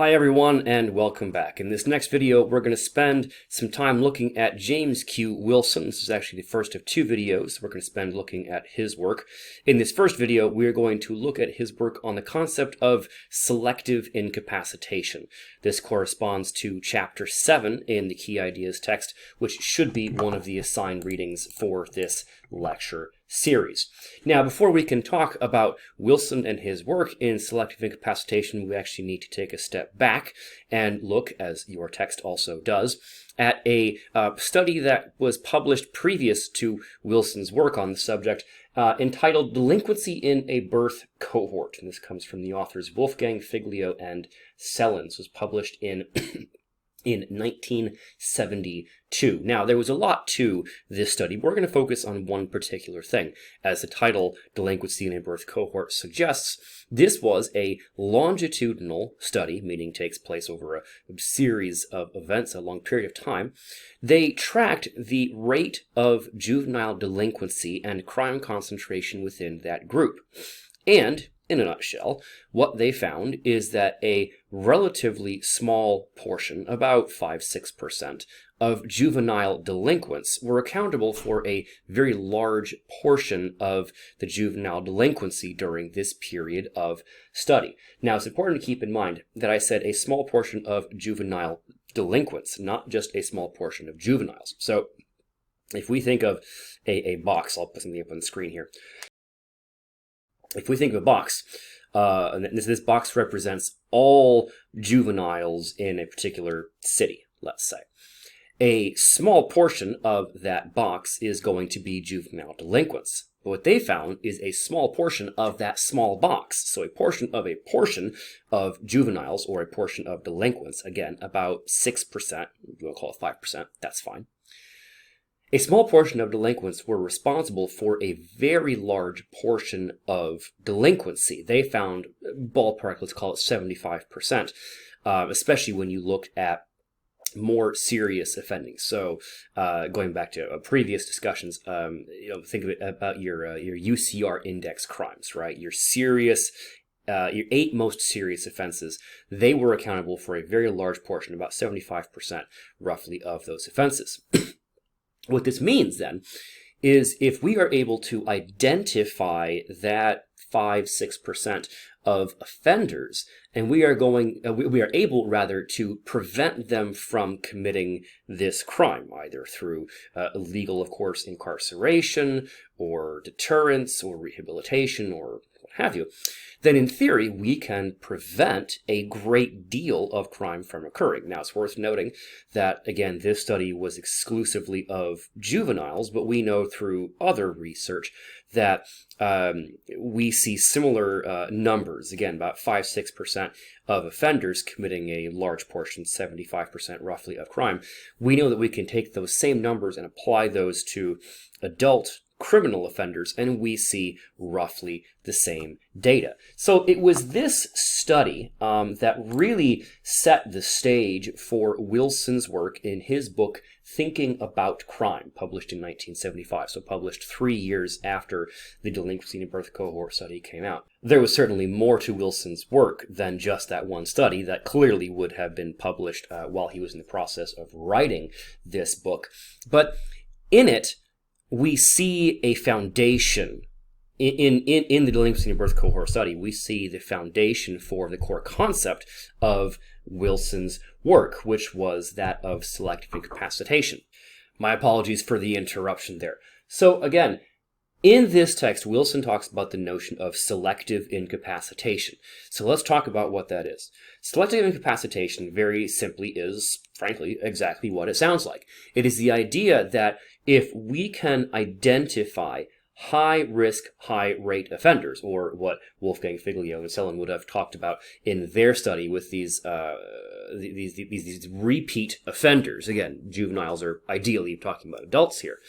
Hi everyone and welcome back. In this next video we're going to spend some time looking at James Q. Wilson. This is actually the first of two videos we're going to spend looking at his work. In this first video we're going to look at his work on the concept of selective incapacitation. This corresponds to chapter 7 in the Key Ideas text, which should be one of the assigned readings for this lecture series. Now, before we can talk about Wilson and his work in selective incapacitation, we actually need to take a step back and look, as your text also does, at a study that was published previous to Wilson's work on the subject, entitled Delinquency in a Birth Cohort. And this comes from the authors Wolfgang Figlio and Sellen. This was published in 1972. Now, there was a lot to this study. We're going to focus on one particular thing. As the title, Delinquency in a Birth Cohort, suggests, this was a longitudinal study, meaning takes place over a series of events, a long period of time. They tracked the rate of juvenile delinquency and crime concentration within that group. And in a nutshell, what they found is that a relatively small portion, about 5-6%, of juvenile delinquents were accountable for a very large portion of the juvenile delinquency during this period of study. Now, it's important to keep in mind that I said a small portion of juvenile delinquents, not just a small portion of juveniles. So, if we think of a box, I'll put something up on the screen here. If we think of a box, and this box represents all juveniles in a particular city, let's say. A small portion of that box is going to be juvenile delinquents. But what they found is a small portion of that small box. So a portion of juveniles, or a portion of delinquents, again, about 6%, you want to call it 5%, that's fine. A small portion of delinquents were responsible for a very large portion of delinquency. They found, ballpark, let's call it 75%, especially when you looked at more serious offending. So, going back to previous discussions, think of it about your UCR index crimes, right? Your 8 most serious offenses, they were accountable for a very large portion, about 75% roughly of those offenses. What this means, then, is if we are able to identify that 5-6% of offenders, and we are able to prevent them from committing this crime, either through illegal, of course, incarceration, or deterrence, or rehabilitation, or what have you, then in theory, we can prevent a great deal of crime from occurring. Now, it's worth noting that, again, this study was exclusively of juveniles, but we know through other research that we see similar numbers, again, about 5-6% of offenders committing a large portion, 75% roughly, of crime. We know that we can take those same numbers and apply those to adult criminal offenders, and we see roughly the same data. So it was this study that really set the stage for Wilson's work in his book, Thinking About Crime, published in 1975, so published 3 years after the Delinquency in a Birth Cohort study came out. There was certainly more to Wilson's work than just that one study that clearly would have been published while he was in the process of writing this book. But in it, we see a foundation in the Delinquency in a Birth Cohort study. We see the foundation for the core concept of Wilson's work, which was that of selective incapacitation. My apologies for the interruption there. So again, in this text, Wilson talks about the notion of selective incapacitation. So let's talk about what that is. Selective incapacitation, very simply, is, frankly, exactly what it sounds like. It is the idea that if we can identify high-risk, high-rate offenders, or what Wolfgang Figlio and Sellen would have talked about in their study with these repeat offenders. Again, juveniles are ideally talking about adults here.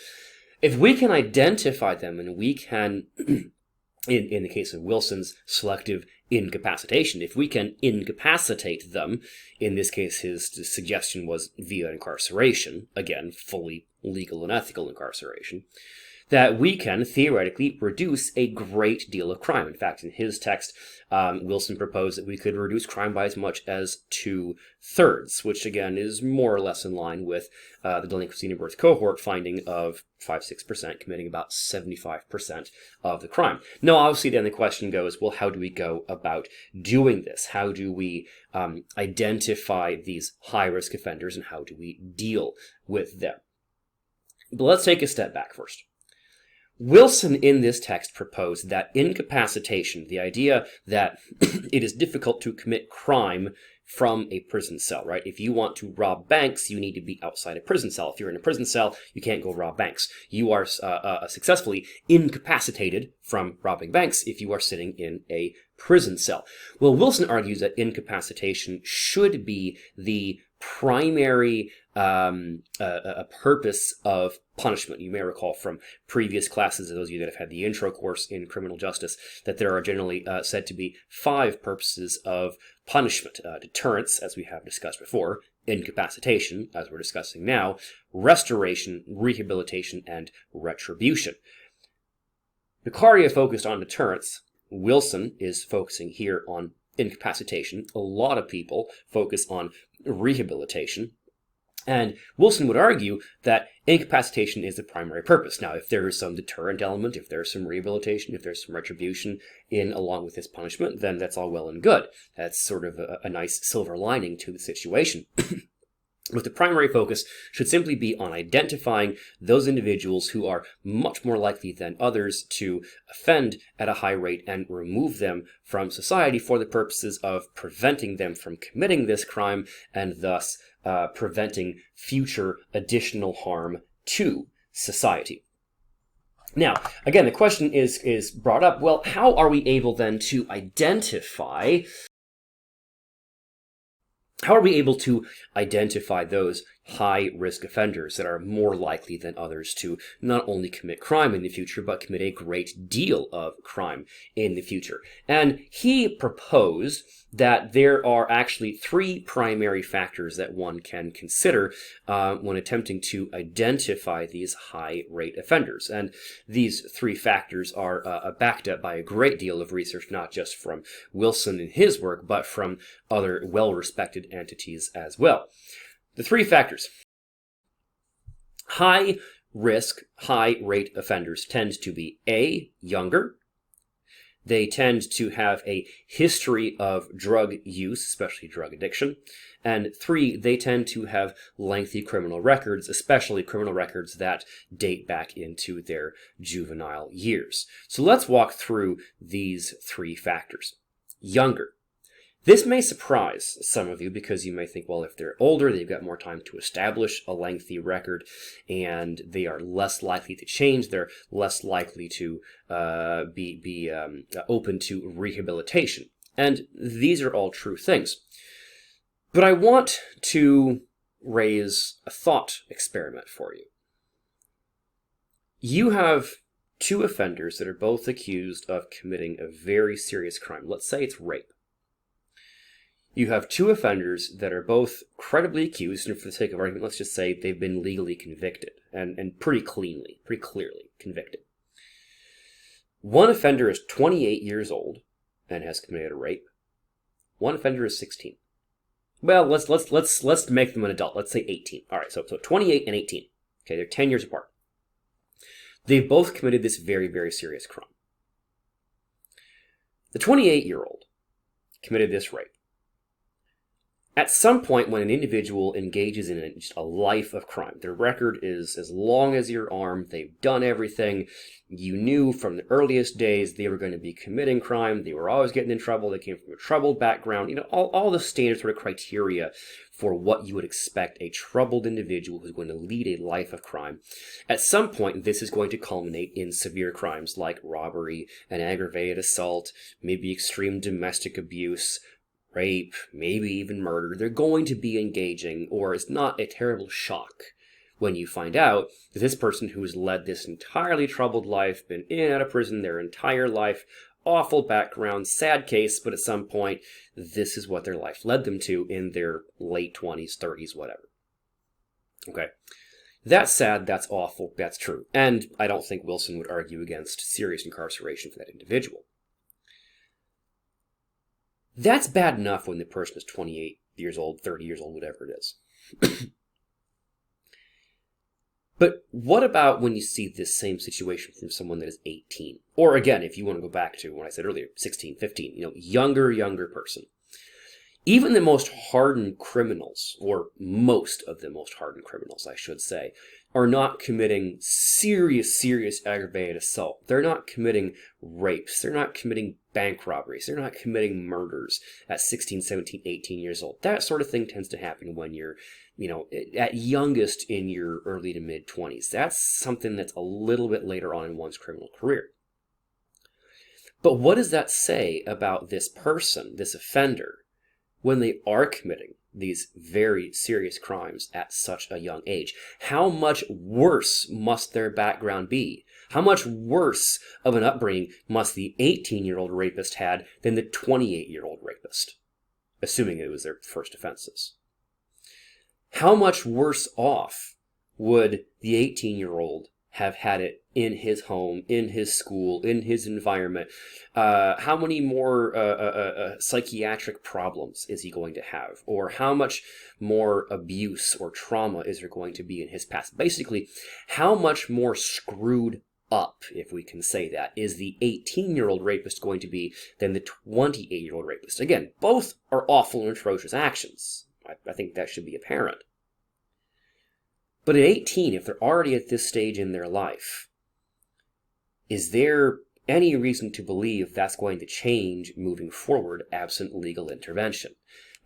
If we can identify them, and we can, in the case of Wilson's selective incapacitation, if we can incapacitate them, in this case his suggestion was via incarceration, again, fully legal and ethical incarceration, that we can theoretically reduce a great deal of crime. In fact, in his text, Wilson proposed that we could reduce crime by as much as 2/3, which again is more or less in line with the delinquency in birth cohort finding of 5-6% committing about 75% of the crime. Now, obviously, then the question goes, well, how do we go about doing this? How do we identify these high-risk offenders, and how do we deal with them? But let's take a step back first. Wilson in this text proposed that incapacitation, the idea that it is difficult to commit crime from a prison cell, right? If you want to rob banks, you need to be outside a prison cell. If you're in a prison cell, you can't go rob banks. You are successfully incapacitated from robbing banks if you are sitting in a prison cell. Well, Wilson argues that incapacitation should be the primary purpose of punishment. You may recall from previous classes, those of you that have had the intro course in criminal justice, that there are generally said to be 5 purposes of punishment. Deterrence, as we have discussed before, incapacitation, as we're discussing now, restoration, rehabilitation, and retribution. Beccaria focused on deterrence. Wilson is focusing here on incapacitation. A lot of people focus on rehabilitation. And Wilson would argue that incapacitation is the primary purpose. Now, if there is some deterrent element, if there's some rehabilitation, if there's some retribution in along with this punishment, then that's all well and good. That's sort of a nice silver lining to the situation. But the primary focus should simply be on identifying those individuals who are much more likely than others to offend at a high rate and remove them from society for the purposes of preventing them from committing this crime and thus preventing future additional harm to society. Now, again, the question is brought up, well, how are we able then to identify those high-risk offenders that are more likely than others to not only commit crime in the future, but commit a great deal of crime in the future? And he proposed that there are actually 3 primary factors that one can consider when attempting to identify these high-rate offenders. And these 3 factors are backed up by a great deal of research, not just from Wilson in his work, but from other well-respected entities as well. The 3 factors. High-risk, high-rate offenders tend to be A, younger. They tend to have a history of drug use, especially drug addiction. And 3, they tend to have lengthy criminal records, especially criminal records that date back into their juvenile years. So let's walk through these 3 factors. Younger. This may surprise some of you because you may think, well, if they're older, they've got more time to establish a lengthy record, and they are less likely to change. They're less likely to be open to rehabilitation. And these are all true things. But I want to raise a thought experiment for you. You have 2 offenders that are both accused of committing a very serious crime. Let's say it's rape. You have 2 offenders that are both credibly accused, and for the sake of argument, let's just say they've been legally convicted, and pretty clearly convicted. One offender is 28 years old and has committed a rape. One offender is 16. Well, let's make them an adult. Let's say 18. All right, so 28 and 18. Okay, they're 10 years apart. They've both committed this very, very serious crime. The 28-year-old committed this rape. At some point when an individual engages in just a life of crime, their record is as long as your arm, they've done everything, you knew from the earliest days they were going to be committing crime, they were always getting in trouble, they came from a troubled background, all the standard sort of criteria for what you would expect a troubled individual who's going to lead a life of crime. At some point, this is going to culminate in severe crimes like robbery, an aggravated assault, maybe extreme domestic abuse, rape, maybe even murder. They're going to be engaging, or it's not a terrible shock when you find out that this person who has led this entirely troubled life, been in and out of prison their entire life, awful background, sad case, but at some point, this is what their life led them to in their late 20s, 30s, whatever. Okay. That's sad, that's awful, that's true. And I don't think Wilson would argue against serious incarceration for that individual. That's bad enough when the person is 28 years old, 30 years old, whatever it is. But what about when you see this same situation from someone that is 18? Or again, if you want to go back to what I said earlier, 16, 15, younger person. Even the most hardened criminals, or most of the most hardened criminals, I should say, are not committing serious aggravated assault. They're not committing rapes. They're not committing bank robberies. They're not committing murders at 16, 17, 18 years old. That sort of thing tends to happen when you're, at youngest in your early to mid 20s. That's something that's a little bit later on in one's criminal career. But what does that say about this person, this offender, when they are committing these very serious crimes at such a young age? How much worse must their background be? How much worse of an upbringing must the 18-year-old rapist had than the 28-year-old rapist, assuming it was their first offenses? How much worse off would the 18-year-old have had it in his home, in his school, in his environment? How many more psychiatric problems is he going to have? Or how much more abuse or trauma is there going to be in his past? Basically, how much more screwed up, if we can say that, is the 18-year-old rapist going to be than the 28-year-old rapist? Again, both are awful and atrocious actions. I think that should be apparent. But at 18, if they're already at this stage in their life, is there any reason to believe that's going to change moving forward absent legal intervention?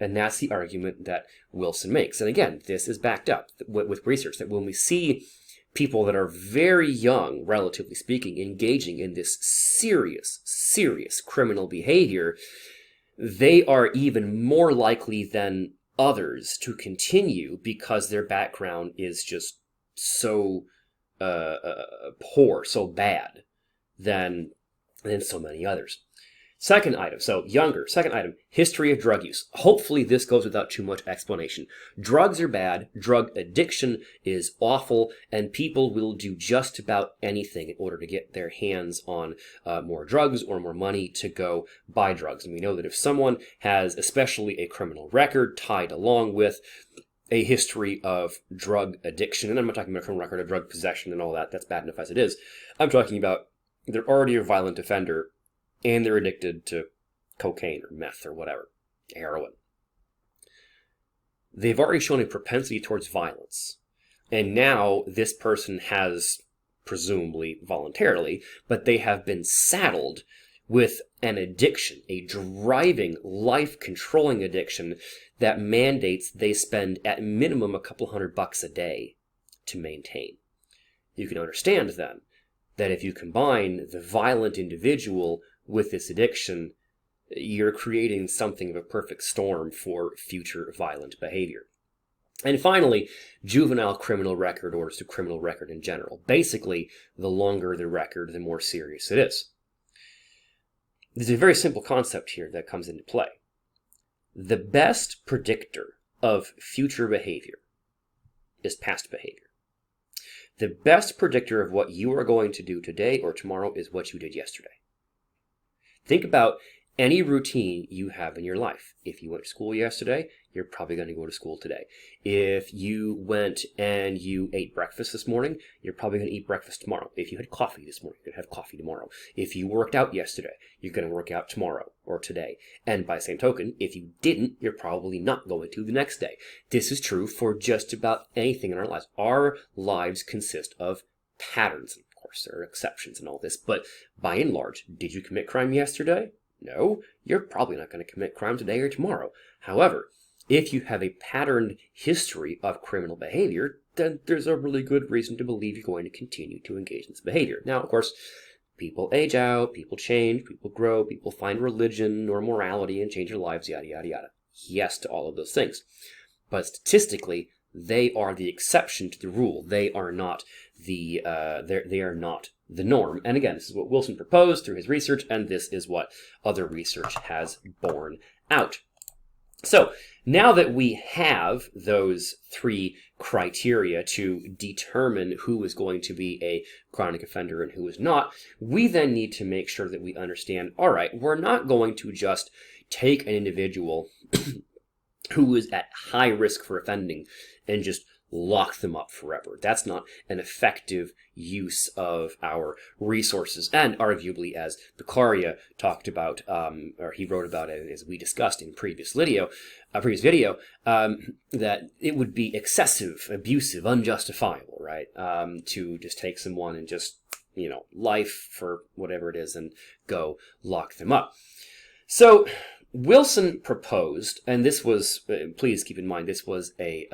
And that's the argument that Wilson makes. And again, this is backed up with research, that when we see people that are very young, relatively speaking, engaging in this serious criminal behavior, they are even more likely than others to continue because their background is just so poor, so bad than so many others. Second item, history of drug use. Hopefully this goes without too much explanation. Drugs are bad, drug addiction is awful, and people will do just about anything in order to get their hands on more drugs or more money to go buy drugs. And we know that if someone has especially a criminal record tied along with a history of drug addiction, and I'm not talking about a criminal record of drug possession and all that, that's bad enough as it is. I'm talking about they're already a violent offender, and they're addicted to cocaine or meth or whatever, heroin. They've already shown a propensity towards violence. And now this person has, presumably voluntarily, but they have been saddled with an addiction, a driving, life-controlling addiction that mandates they spend at minimum a couple $100 a day to maintain. You can understand then that if you combine the violent individual with this addiction, you're creating something of a perfect storm for future violent behavior. And finally, juvenile criminal record or just a criminal record in general. Basically, the longer the record, the more serious it is. There's a very simple concept here that comes into play. The best predictor of future behavior is past behavior. The best predictor of what you are going to do today or tomorrow is what you did yesterday. Think about any routine you have in your life. If you went to school yesterday, you're probably going to go to school today. If you went and you ate breakfast this morning, you're probably going to eat breakfast tomorrow. If you had coffee this morning, you're going to have coffee tomorrow. If you worked out yesterday, you're going to work out tomorrow or today. And by the same token, if you didn't, you're probably not going to the next day. This is true for just about anything in our lives. Our lives consist of patterns. Of course, there are exceptions in all this, but by and large, did you commit crime yesterday? No, you're probably not going to commit crime today or tomorrow. However, if you have a patterned history of criminal behavior, then there's a really good reason to believe you're going to continue to engage in this behavior. Now, of course, people age out, people change, people grow, people find religion or morality and change their lives, yada, yada, yada. Yes to all of those things. But statistically, they are the exception to the rule. They are not the norm. And again, this is what Wilson proposed through his research, and this is what other research has borne out. So now that we have those three criteria to determine who is going to be a chronic offender and who is not, we then need to make sure that we understand, all right, we're not going to just take an individual who is at high risk for offending and just lock them up forever. That's not an effective use of our resources. And arguably, as Beccaria talked about, or he wrote about it as we discussed in previous video, that it would be excessive, abusive, unjustifiable, right? To just take someone and just, life for whatever it is and go lock them up. So Wilson proposed, and this was, please keep in mind, this was a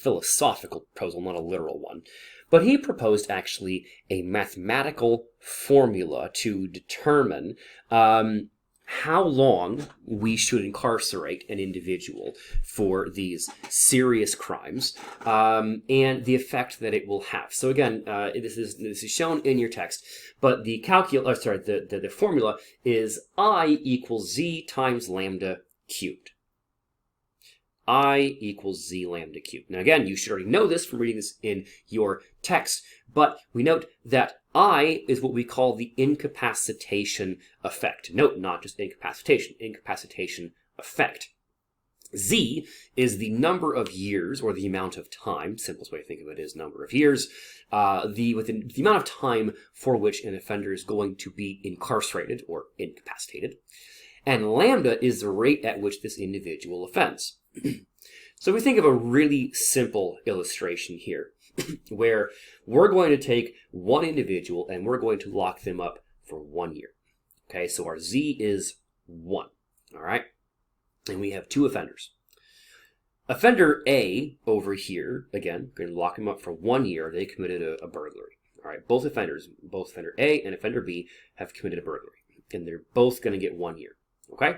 philosophical proposal, not a literal one. But he proposed actually a mathematical formula to determine how long we should incarcerate an individual for these serious crimes and the effect that it will have. So again, this is shown in your text, but the the formula is I equals z times lambda cubed. I equals z lambda cubed. Now again, you should already know this from reading this in your text, but we note that I is what we call the incapacitation effect. Note, not just incapacitation effect. Z is the number of years, or the amount of time, simplest way to think of it is number of years, the amount of time for which an offender is going to be incarcerated or incapacitated. And lambda is the rate at which this individual offends. So we think of a really simple illustration here, where we're going to take one individual and we're going to lock them up for 1 year. Okay, so our Z is 1, all right? And we have two offenders. Offender A over here, again, going to lock him up for 1 year. They committed a burglary. All right, both offenders, both offender A and offender B have committed a burglary, and they're both going to get 1 year, okay?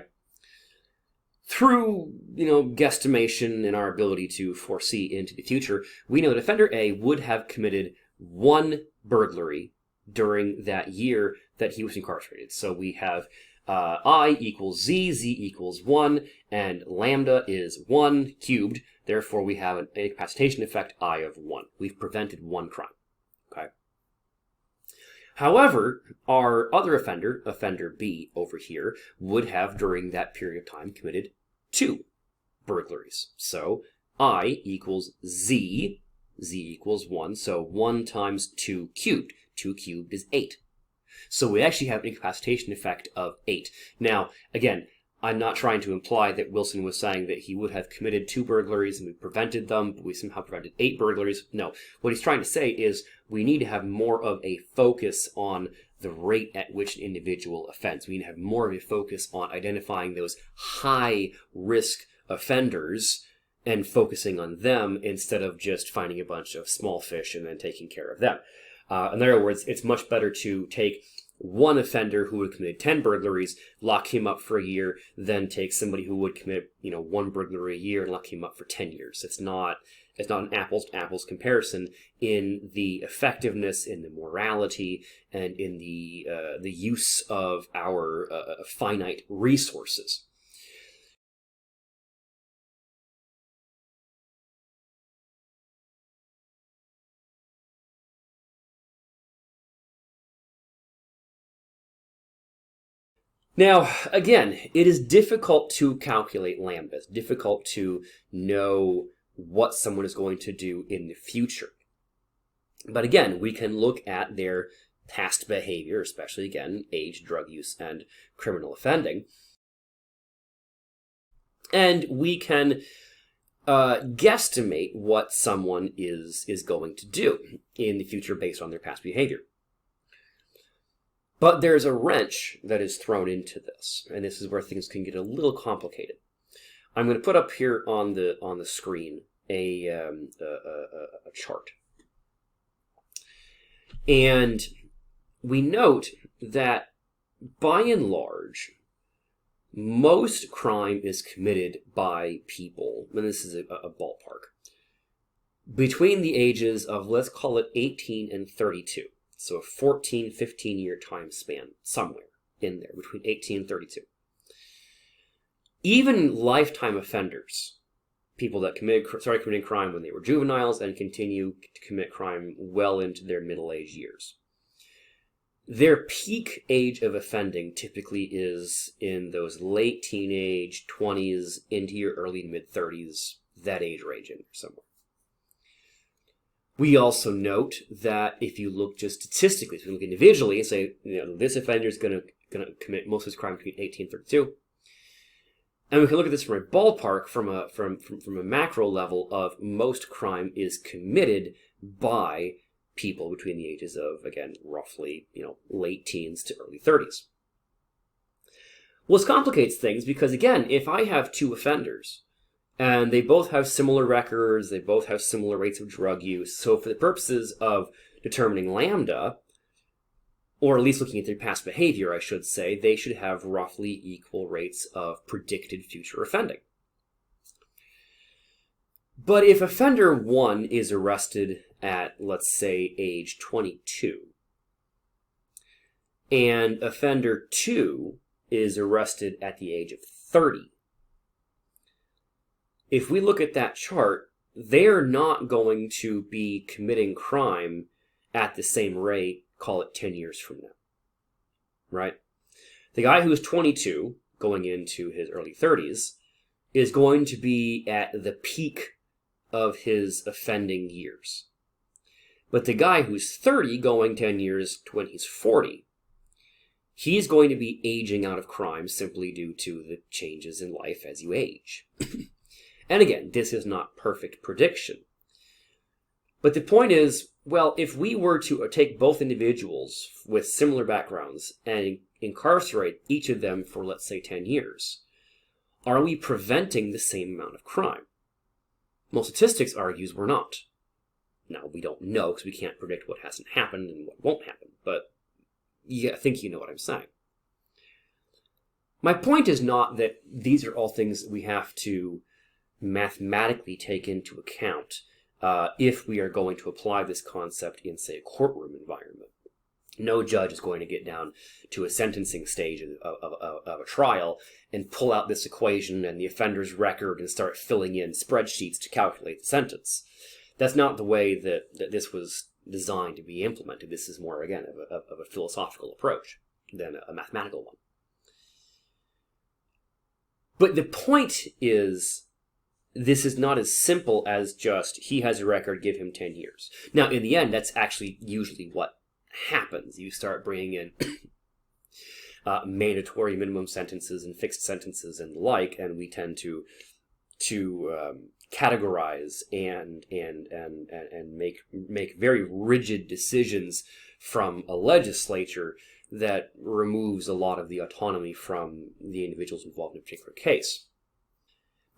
Through, guesstimation and our ability to foresee into the future, we know that offender A would have committed 1 burglary during that year that he was incarcerated. So we have I equals Z, Z equals 1, and lambda is 1 cubed. Therefore, we have an incapacitation effect I of 1. We've prevented 1 crime. Okay. However, our other offender, offender B over here, would have during that period of time committed 2 burglaries. So I equals Z, Z equals 1, so 1 times 2 cubed. 2 cubed is 8. So we actually have an incapacitation effect of 8. Now, again, I'm not trying to imply that Wilson was saying that he would have committed 2 burglaries and we prevented them, but we somehow prevented 8 burglaries. No, what he's trying to say is we need to have more of a focus on the rate at which an individual offends. We need to have more of a focus on identifying those high-risk offenders and focusing on them instead of just finding a bunch of small fish and then taking care of them. In other words, it's much better to take one offender who would commit 10 burglaries, lock him up for a year, than take somebody who would commit, 1 burglary a year and lock him up for 10 years. It's not an apples to apples comparison in the effectiveness, in the morality, and in the use of our finite resources. Now, again, it is difficult to calculate lambda. It's difficult to know what someone is going to do in the future. But again, we can look at their past behavior, especially, again, age, drug use, and criminal offending. And we can guesstimate what someone is going to do in the future based on their past behavior. But there's a wrench that is thrown into this, and this is where things can get a little complicated. I'm going to put up here on the screen a chart. And we note that, by and large, most crime is committed by people, and this is a ballpark, between the ages of, let's call it 18 and 32. So a 14, 15-year time span, somewhere in there, between 18 and 32. Even lifetime offenders, people that started committing crime when they were juveniles and continue to commit crime well into their middle-aged years, their peak age of offending typically is in those late teenage, 20s, into your early to mid-30s, that age range in there somewhere. We also note that if you look just statistically, if you look individually and say, this offender is going to commit most of his crime between 18 and 32, and we can look at this from a ballpark, from a macro level of most crime is committed by people between the ages of, again, roughly, late teens to early 30s. Well, this complicates things because, again, if I have two offenders and they both have similar records, they both have similar rates of drug use, so for the purposes of determining lambda, or at least looking at their past behavior, I should say, they should have roughly equal rates of predicted future offending. But if offender 1 is arrested at, let's say, age 22, and offender 2 is arrested at the age of 30, if we look at that chart, they're not going to be committing crime at the same rate, call it 10 years from now, right? The guy who is 22, going into his early 30s, is going to be at the peak of his offending years. But the guy who's 30, going 10 years to when he's 40, he's going to be aging out of crime simply due to the changes in life as you age. And again, this is not perfect prediction. But the point is, well, if we were to take both individuals with similar backgrounds and incarcerate each of them for, let's say, 10 years, are we preventing the same amount of crime? Most statistics argues we're not. Now, we don't know because we can't predict what hasn't happened and what won't happen, but I think you know what I'm saying. My point is not that these are all things that we have to mathematically take into account if we are going to apply this concept in, say, a courtroom environment. No judge is going to get down to a sentencing stage of a trial and pull out this equation and the offender's record and start filling in spreadsheets to calculate the sentence. That's not the way that this was designed to be implemented. This is more, again, of a philosophical approach than a mathematical one. But the point is, this is not as simple as just, he has a record, give him 10 years. Now, in the end, that's actually usually what happens. You start bringing in mandatory minimum sentences and fixed sentences and the like, and we tend to categorize and make very rigid decisions from a legislature that removes a lot of the autonomy from the individuals involved in a particular case.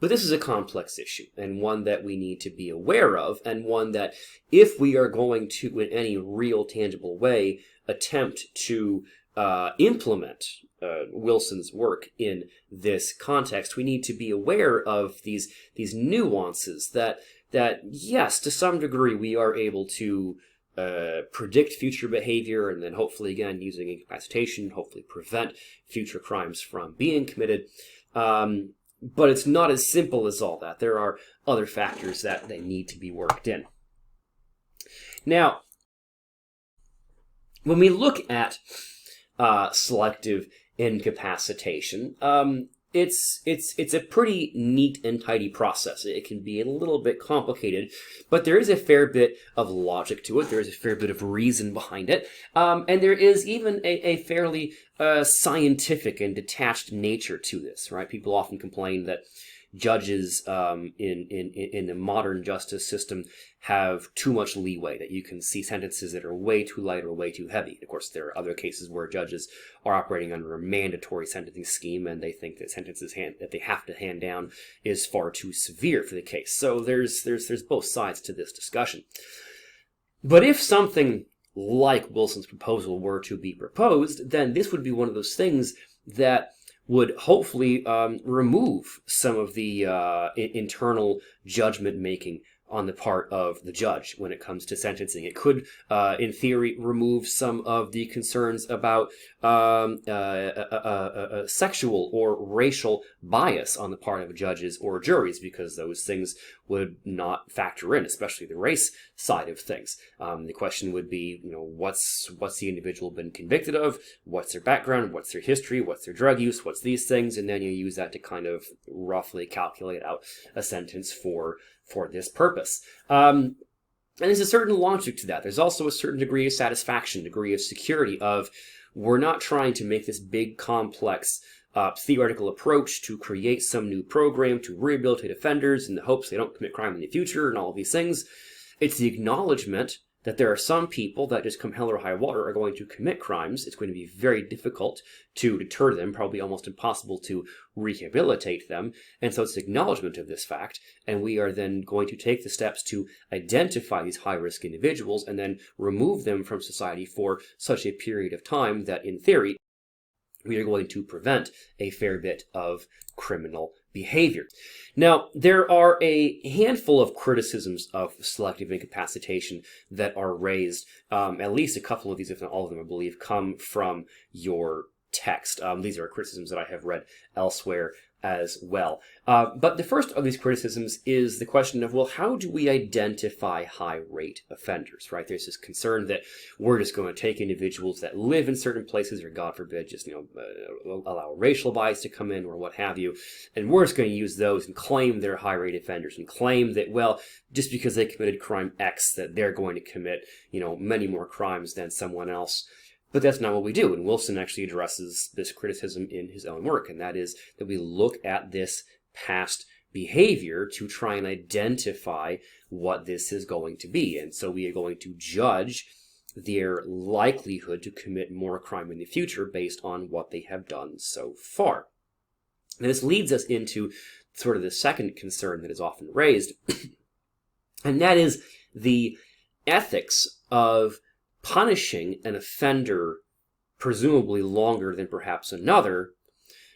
But this is a complex issue, and one that we need to be aware of, and one that, if we are going to, in any real, tangible way, attempt to implement Wilson's work in this context, we need to be aware of these nuances that, yes, to some degree, we are able to predict future behavior, and then hopefully, again, using incapacitation, hopefully prevent future crimes from being committed. But it's not as simple as all that. There are other factors that they need to be worked in. Now, when we look at selective incapacitation, it's a pretty neat and tidy process. It can be a little bit complicated, but there is a fair bit of logic to it. There is a fair bit of reason behind it, and there is even a fairly scientific and detached nature to this. Right? People often complain that judges in the modern justice system have too much leeway, that you can see sentences that are way too light or way too heavy. Of course, there are other cases where judges are operating under a mandatory sentencing scheme, and they think that sentences that they have to hand down is far too severe for the case. So there's both sides to this discussion. But if something like Wilson's proposal were to be proposed, then this would be one of those things that would hopefully remove some of the internal judgment-making on the part of the judge when it comes to sentencing. It could, in theory, remove some of the concerns about sexual or racial bias on the part of judges or juries, because those things would not factor in, especially the race side of things. The question would be, what's the individual been convicted of? What's their background? What's their history? What's their drug use? What's these things? And then you use that to kind of roughly calculate out a sentence for this purpose. And there's a certain logic to that. There's also a certain degree of satisfaction, degree of security of, we're not trying to make this big, complex theoretical approach to create some new program to rehabilitate offenders in the hopes they don't commit crime in the future and all of these things. It's the acknowledgement that there are some people that just come hell or high water are going to commit crimes. It's going to be very difficult to deter them, probably almost impossible to rehabilitate them. And so it's acknowledgement of this fact. And we are then going to take the steps to identify these high-risk individuals and then remove them from society for such a period of time that, in theory, we are going to prevent a fair bit of criminal behavior. Now, there are a handful of criticisms of selective incapacitation that are raised. At least a couple of these, if not all of them, I believe, come from your text. These are criticisms that I have read elsewhere as well. But the first of these criticisms is the question of, well, how do we identify high-rate offenders, right? There's this concern that we're just going to take individuals that live in certain places, or God forbid, just, allow racial bias to come in or what have you, and we're just going to use those and claim they're high-rate offenders and claim that, well, just because they committed crime X, that they're going to commit, many more crimes than someone else. But that's not what we do, and Wilson actually addresses this criticism in his own work, and that is that we look at this past behavior to try and identify what this is going to be. And so we are going to judge their likelihood to commit more crime in the future based on what they have done so far. And this leads us into sort of the second concern that is often raised, and that is the ethics of punishing an offender presumably longer than perhaps another,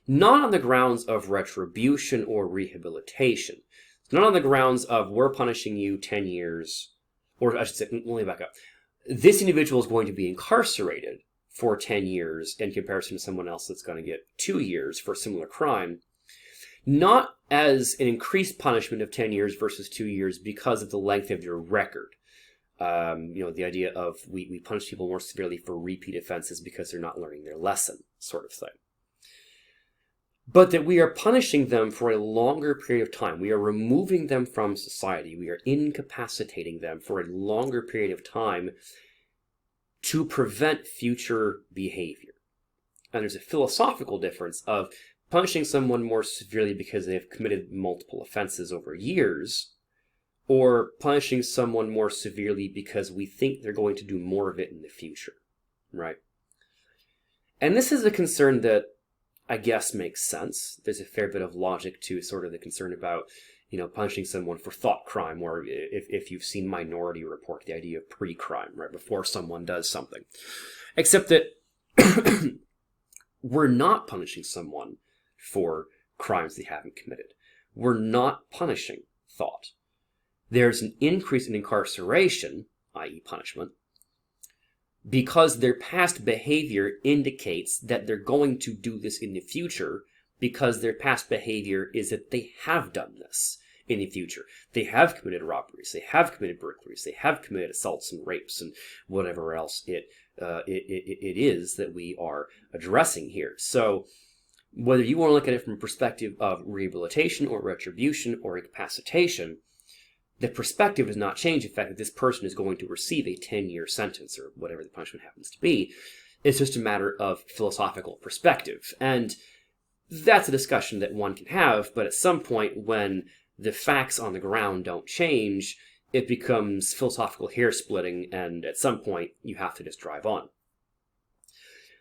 not on the grounds of retribution or rehabilitation. It's not on the grounds of, we're punishing you 10 years, or I should say, let me back up. This individual is going to be incarcerated for 10 years in comparison to someone else that's going to get 2 years for a similar crime, not as an increased punishment of 10 years versus 2 years because of the length of your record. The idea of we punish people more severely for repeat offenses because they're not learning their lesson, sort of thing. But that we are punishing them for a longer period of time. We are removing them from society. We are incapacitating them for a longer period of time to prevent future behavior. And there's a philosophical difference of punishing someone more severely because they have committed multiple offenses over years, or punishing someone more severely because we think they're going to do more of it in the future, right? And this is a concern that I guess makes sense. There's a fair bit of logic to sort of the concern about, punishing someone for thought crime, or if you've seen Minority Report, the idea of pre-crime, right, before someone does something. Except that we're not punishing someone for crimes they haven't committed. We're not punishing thought. There's an increase in incarceration, i.e. punishment, because their past behavior indicates that they're going to do this in the future, because their past behavior is that they have done this in the future. They have committed robberies, they have committed burglaries, they have committed assaults and rapes and whatever else it is that we are addressing here. So whether you want to look at it from a perspective of rehabilitation or retribution or incapacitation, the perspective does not change the fact that this person is going to receive a 10-year sentence or whatever the punishment happens to be. It's just a matter of philosophical perspective. And that's a discussion that one can have, but at some point when the facts on the ground don't change, it becomes philosophical hair-splitting, and at some point you have to just drive on.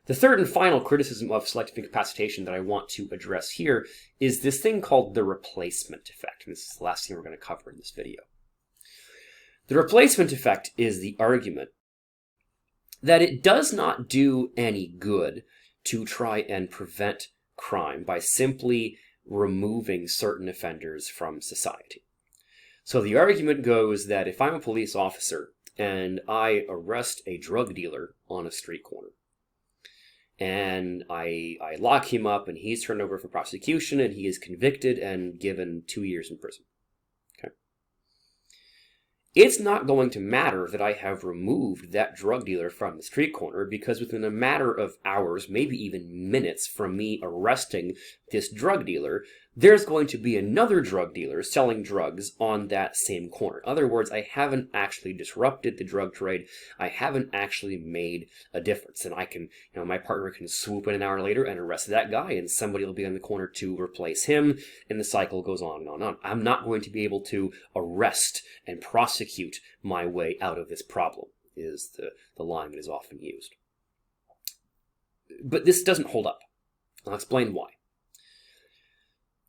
The third and final criticism of selective incapacitation that I want to address here is this thing called the replacement effect. And this is the last thing we're going to cover in this video. The replacement effect is the argument that it does not do any good to try and prevent crime by simply removing certain offenders from society. So the argument goes that if I'm a police officer and I arrest a drug dealer on a street corner, and I lock him up and he's turned over for prosecution and he is convicted and given 2 years in prison. Okay. It's not going to matter that I have removed that drug dealer from the street corner, because within a matter of hours, maybe even minutes from me arresting this drug dealer, there's going to be another drug dealer selling drugs on that same corner. In other words, I haven't actually disrupted the drug trade. I haven't actually made a difference. And I can, my partner can swoop in an hour later and arrest that guy, and somebody will be on the corner to replace him, and the cycle goes on and on and on. I'm not going to be able to arrest and prosecute my way out of this problem, is the line that is often used. But this doesn't hold up. I'll explain why.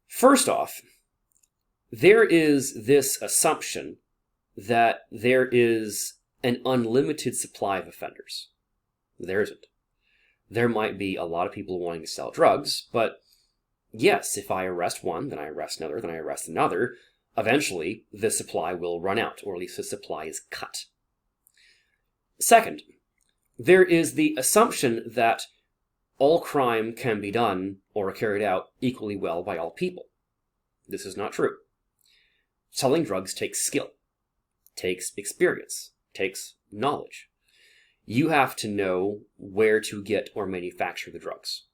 First off, there is this assumption that there is an unlimited supply of offenders. There isn't. There might be a lot of people wanting to sell drugs, but yes, if I arrest one, then I arrest another, then I arrest another, eventually the supply will run out, or at least the supply is cut. Second, there is the assumption that all crime can be done or carried out equally well by all people. This is not true. Selling drugs takes skill, takes experience, takes knowledge. You have to know where to get or manufacture the drugs.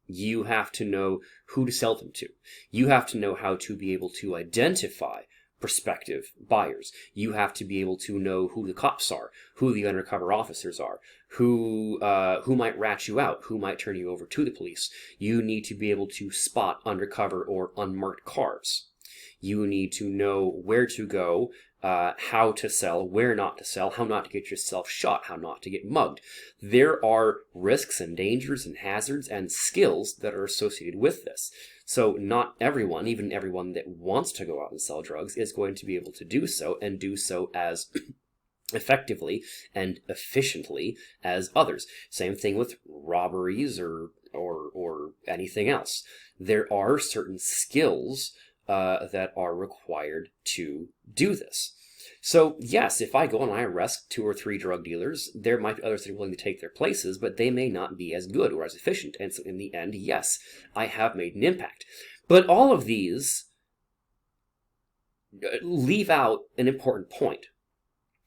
You have to know who to sell them to. You have to know how to be able to identify prospective buyers. You have to be able to know who the cops are, who the undercover officers are, who might rat you out, who might turn you over to the police. You need to be able to spot undercover or unmarked cars. You need to know where to go, how to sell, where not to sell, how not to get yourself shot, how not to get mugged. There are risks and dangers and hazards and skills that are associated with this. So not everyone, even everyone that wants to go out and sell drugs, is going to be able to do so, and do so as effectively and efficiently as others. Same thing with robberies or anything else. There are certain skills that are required to do this. So yes, if I go and I arrest 2 or 3 drug dealers, there might be others that are willing to take their places, but they may not be as good or as efficient. And so in the end, yes, I have made an impact. But all of these leave out an important point.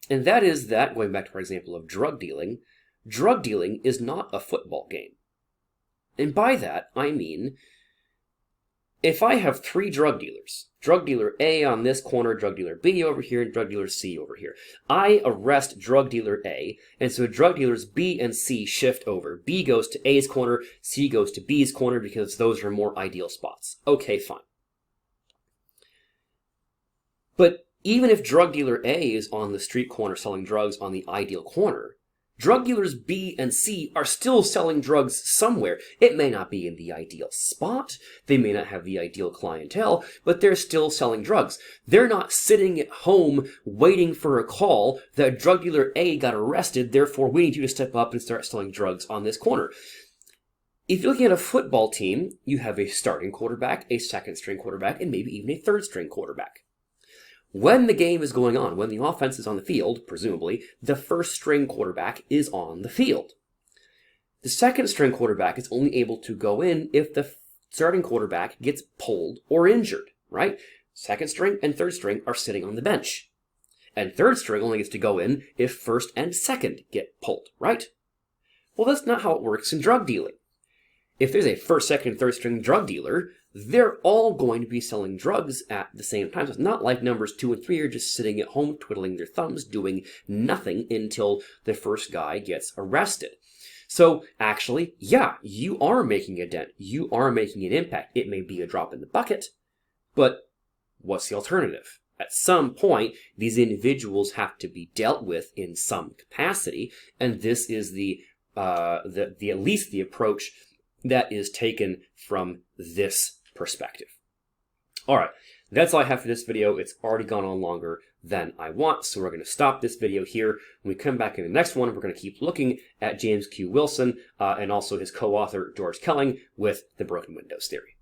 And that is that, going back to our example of drug dealing is not a football game. And by that, I mean, if I have 3 drug dealers, drug dealer A on this corner, drug dealer B over here, and drug dealer C over here, I arrest drug dealer A, and so drug dealers B and C shift over. B goes to A's corner, C goes to B's corner, because those are more ideal spots. Okay, fine. But even if drug dealer A is on the street corner selling drugs on the ideal corner, drug dealers B and C are still selling drugs somewhere. It may not be in the ideal spot, they may not have the ideal clientele, but they're still selling drugs. They're not sitting at home waiting for a call that drug dealer A got arrested, therefore we need you to step up and start selling drugs on this corner. If you're looking at a football team, you have a starting quarterback, a second string quarterback, and maybe even a third string quarterback. When the game is going on, when the offense is on the field, presumably, the first string quarterback is on the field. The second string quarterback is only able to go in if the starting quarterback gets pulled or injured, right? Second string and third string are sitting on the bench. And third string only gets to go in if first and second get pulled, right? Well, that's not how it works in drug dealing. If there's a first, second, and third string drug dealer, they're all going to be selling drugs at the same time. So it's not like numbers 2 and 3 are just sitting at home twiddling their thumbs, doing nothing until the first guy gets arrested. So actually, yeah, you are making a dent. You are making an impact. It may be a drop in the bucket, but what's the alternative? At some point, these individuals have to be dealt with in some capacity, and this is the at least the approach that is taken from this perspective. All right, that's all I have for this video. It's already gone on longer than I want, so we're going to stop this video here. When we come back in the next one, we're going to keep looking at James Q. Wilson and also his co-author, George Kelling, with the broken windows theory.